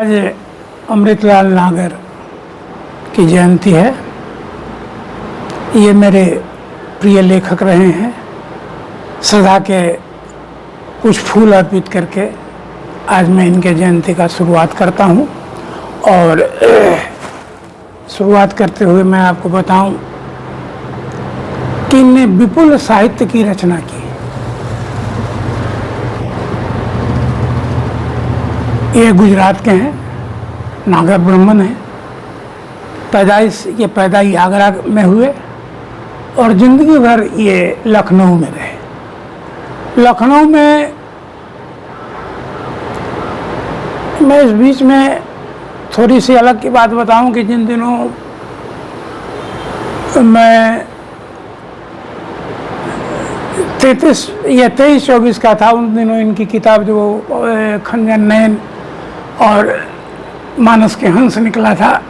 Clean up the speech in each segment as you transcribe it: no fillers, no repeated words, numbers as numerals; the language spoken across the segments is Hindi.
आज अमृतलाल नागर की जयंती है। ये मेरे प्रिय लेखक रहे हैं। सदा के कुछ फूल अर्पित करके आज मैं इनके जयंती का शुरुआत करता हूँ। और शुरुआत करते हुए मैं आपको बताऊं कि इनने विपुल साहित्य की रचना की। ये गुजरात के हैं, नागर ब्राह्मण हैं। पैदाई आगरा में हुए और ज़िंदगी भर ये लखनऊ में रहे। लखनऊ में मैं इस बीच में थोड़ी सी अलग की बात बताऊं कि जिन दिनों मैं 23-24 का था, उन दिनों इनकी किताब जो खंजन नयन और मानस के हंस निकला था,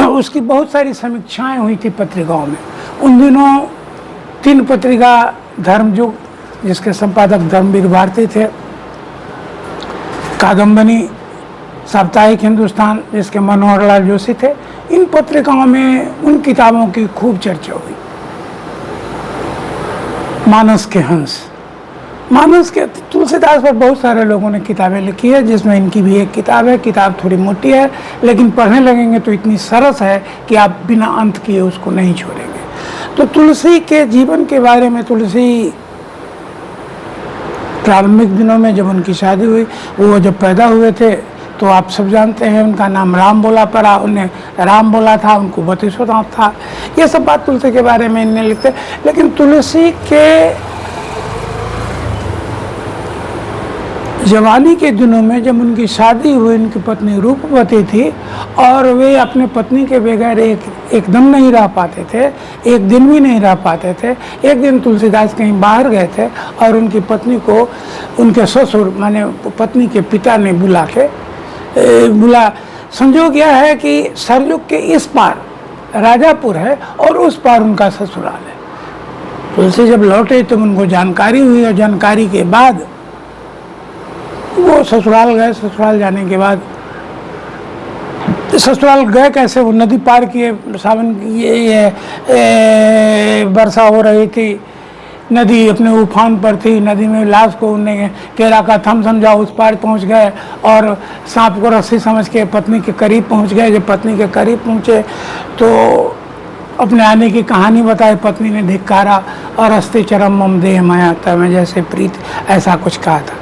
उसकी बहुत सारी समीक्षाएं हुई थी पत्रिकाओं में। उन दिनों 3 पत्रिका धर्मयुग, जिसके संपादक धर्मवीर भारती थे, कादम्बनी, साप्ताहिक हिंदुस्तान, जिसके मनोहर लाल जोशी थे। इन पत्रिकाओं में उन किताबों की खूब चर्चा हुई। मानस के हंस, मानस के तुलसीदास पर बहुत सारे लोगों ने किताबें लिखी है, जिसमें इनकी भी एक किताब है। किताब थोड़ी मोटी है, लेकिन पढ़ने लगेंगे तो इतनी सरस है कि आप बिना अंत किए उसको नहीं छोड़ेंगे। तो तुलसी के जीवन के बारे में, तुलसी प्रारंभिक दिनों में जब उनकी शादी हुई, वो जब पैदा हुए थे तो आप सब जानते हैं उनका नाम राम बोला पड़ा। उन्हें राम बोला था, उनको 32 दांत था। ये सब बात तुलसी के बारे में इन्हें लिखते। लेकिन तुलसी के जवानी के दिनों में जब उनकी शादी हुई, उनकी पत्नी रूपवती थी और वे अपने पत्नी के बगैर एकदम नहीं रह पाते थे, एक दिन भी नहीं रह पाते थे। एक दिन तुलसीदास कहीं बाहर गए थे और उनकी पत्नी को उनके ससुर माने पत्नी के पिता ने बुला संजोग यह है कि सरयुग के इस पार राजापुर है और उस पार उनका ससुराल है। तुलसी जब लौटे तो उनको जानकारी हुई और जानकारी के बाद वो ससुराल गए। ससुराल जाने के बाद ससुराल गए कैसे, वो नदी पार किए। सावन ये वर्षा हो रही थी, नदी अपने उफान पर थी। नदी में लाश को उन्हें केरा का थम समझा, उस पार पहुंच गए और सांप को रस्सी समझ के पत्नी के करीब पहुंच गए। जब पत्नी के करीब पहुंचे तो अपने आने की कहानी बताई। पत्नी ने धिक्कारा और अस्ति चरम मम देह माया तय जैसे प्रीत, ऐसा कुछ कहा था।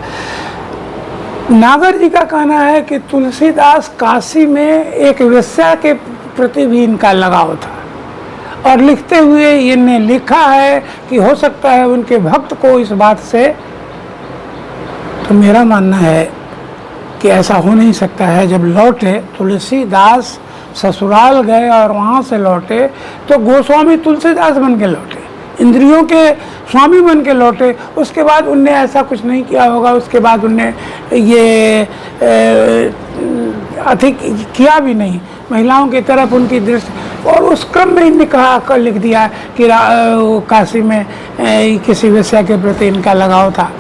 नागर जी का कहना है कि तुलसीदास काशी में एक वेश्या के प्रति भी इनका लगाव था और लिखते हुए इन्हें लिखा है कि हो सकता है उनके भक्त को इस बात से, तो मेरा मानना है कि ऐसा हो नहीं सकता है। जब लौटे तुलसीदास ससुराल गए और वहाँ से लौटे तो गोस्वामी तुलसीदास बन के लौटे, इंद्रियों के स्वामी बन के लौटे। उसके बाद उनने ऐसा कुछ नहीं किया होगा, उसके बाद उनने ये अधिक किया भी नहीं महिलाओं की तरफ उनकी दृष्टि। और उस क्रम में इनने कहा कर लिख दिया कि काशी में किसी वेश्या के प्रति इनका लगाव था।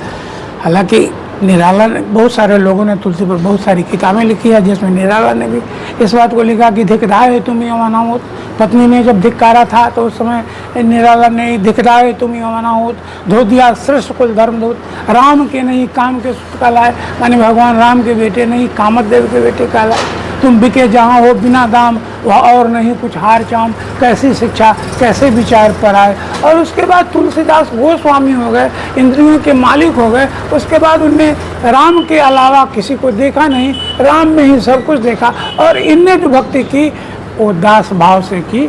हालांकि निराला ने, बहुत सारे लोगों ने तुलसी पर बहुत सारी किताबें लिखी है, जिसमें निराला ने भी इस बात को लिखा कि धिक्कारे तुम्हें अमनाओत। पत्नी ने जब धिक्कारा था तो उस समय निराला ने धिक्कारे तुम्हें अमनाओत, धो दिया श्रेष्ठ कुल धर्मदूत। राम के नहीं काम के सुत का लाए, माने भगवान राम के बेटे नहीं कामदेव के बेटे का लाए। तुम बिके जहाँ हो बिना दाम, वह और नहीं कुछ हार चाम। कैसी शिक्षा कैसे विचार पर आए। और उसके बाद तुलसीदास गोस्वामी हो गए, इंद्रियों के मालिक हो गए। उसके बाद उनने राम के अलावा किसी को देखा नहीं, राम में ही सब कुछ देखा। और इनने जो भक्ति की वो दास भाव से की।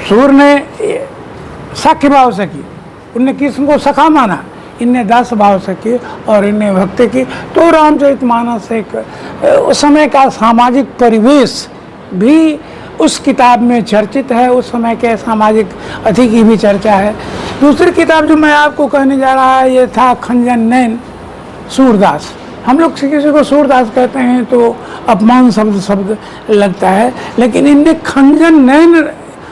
सूर ने सख्य भाव से की, उनने कृष्ण को सखा माना, इनने दास भाव से की और इनने भक्ति की। तो रामचरितमानस एक उस समय का सामाजिक परिवेश भी उस किताब में चर्चित है, उस समय के सामाजिक अधिक की भी चर्चा है। दूसरी किताब जो मैं आपको कहने जा रहा है, ये था खंजन नयन सूरदास। हम लोग किसी को सूरदास कहते हैं तो अपमान शब्द लगता है, लेकिन इनने खंजन नयन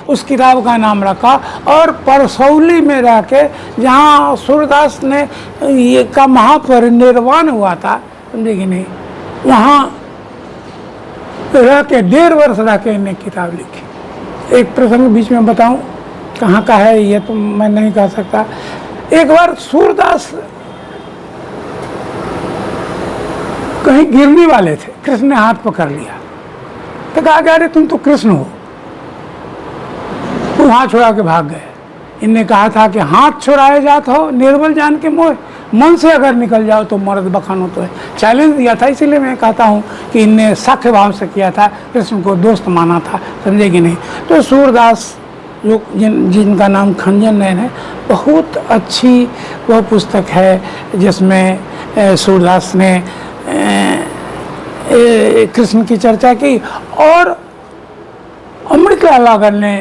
उस किताब का नाम रखा। और परसौली में रह के, जहाँ सूरदास ने ये का महापरिनिर्वाण हुआ था, समझे कि नहीं, वहाँ रह के 1.5 वर्ष रह के इन्हें किताब लिखी। एक प्रसंग बीच में बताऊं, कहाँ का है ये तो मैं नहीं कह सकता। एक बार सूरदास कहीं गिरने वाले थे, कृष्ण ने हाथ पकड़ लिया, तो कहा कि अरे तुम तो कृष्ण हो, वो हाथ छुड़ा के भाग गए। इनने कहा था कि हाथ छुड़ाए जात हो निर्बल जान के मोह, मन से अगर निकल जाओ तो मर्द बखान हो। तो है चैलेंज दिया था, इसीलिए मैं कहता हूँ कि इनने सख्य भाव से किया था, कृष्ण को दोस्त माना था, समझे कि नहीं। तो सूरदास जो जिनका नाम खंजन नयन है, बहुत अच्छी वह पुस्तक है जिसमें सूरदास ने कृष्ण की चर्चा की और अमृतलाल अगर ने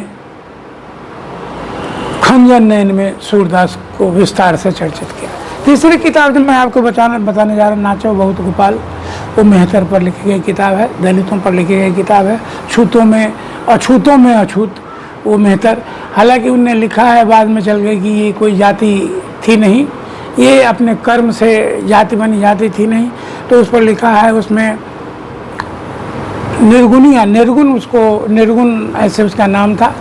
खंजन नयन में सूरदास को विस्तार से चर्चित किया। तीसरी किताब जो मैं आपको बताने जा रहा हूँ, नाचो बहुत गोपाल, वो मेहतर पर लिखी गई किताब है, दलितों पर लिखी गई किताब है। अछूतों में अछूत वो मेहतर, हालांकि उनने लिखा है, बाद में चल गई कि ये कोई जाति थी नहीं, ये अपने कर्म से जाति बनी, जाति थी नहीं। तो उस पर लिखा है, उसमें निर्गुण, उसको निर्गुण ऐसे उसका नाम था,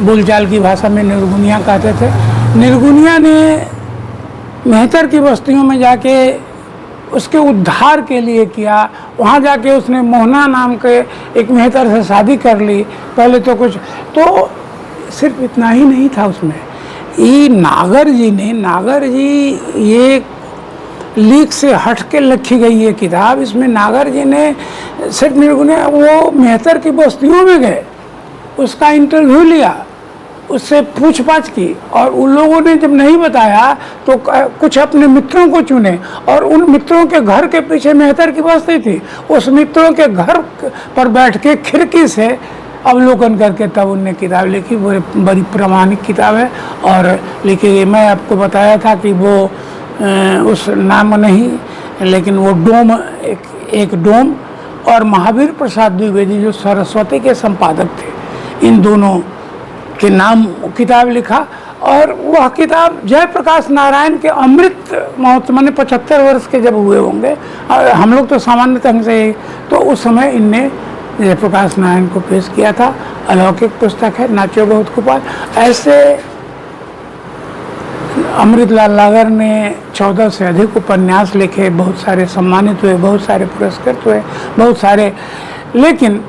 बोलचाल की भाषा में निर्गुनिया कहते थे। निर्गुनिया ने मेहतर की बस्तियों में जाके उसके उद्धार के लिए किया। वहाँ जाके उसने मोहना नाम के एक मेहतर से शादी कर ली। पहले तो कुछ, तो सिर्फ इतना ही नहीं था उसमें, ये नागर जी ये लीक से हट के लिखी गई ये किताब। इसमें नागर जी ने सिर्फ निर्गुनिया, वो मेहतर की बस्तियों में गए, उसका इंटरव्यू लिया, उससे पूछताछ की, और उन लोगों ने जब नहीं बताया तो कुछ अपने मित्रों को चुने, और उन मित्रों के घर के पीछे मेहतर की बस्ती थी, उस मित्रों के घर पर बैठ के खिड़की से अवलोकन करके तब उनने किताब लिखी। बड़ी प्रामाणिक किताब है और लिखी गई। मैं आपको बताया था कि वो उस नाम नहीं, लेकिन वो डोम, एक डोम और महावीर प्रसाद द्विवेदी जो सरस्वती के संपादक थे, इन दोनों के नाम किताब लिखा। और वह किताब जयप्रकाश नारायण के अमृत महोत्सव में 75 वर्ष के जब हुए होंगे, हम लोग तो सामान्य ढंग से, तो उस समय इनने जयप्रकाश नारायण को पेश किया था। अलौकिक पुस्तक है, नाचो बहुत गोपाल। ऐसे अमृतलाल नागर ने 14 से अधिक उपन्यास लिखे, बहुत सारे सम्मानित हुए, बहुत सारे पुरस्कृत हुए, बहुत सारे, लेकिन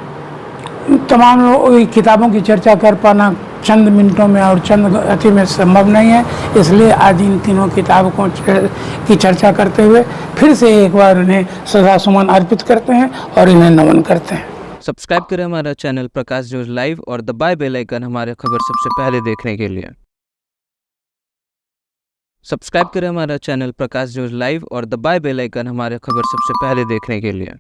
तमाम किताबों की चर्चा कर पाना चंद मिनटों में और चंद अति में संभव नहीं है। इसलिए आज इन तीनों किताबों की चर्चा करते हुए फिर से एक बार उन्हें श्रद्धासुमन अर्पित करते हैं और इन्हें नमन करते हैं। सब्सक्राइब करें हमारा चैनल प्रकाश न्यूज लाइव और दबाएं बेल आइकन हमारे खबर सबसे पहले देखने के लिए। सब्सक्राइब करें हमारा चैनल प्रकाश न्यूज लाइव और दबाएं बेल आइकन हमारे खबर सबसे पहले देखने के लिए।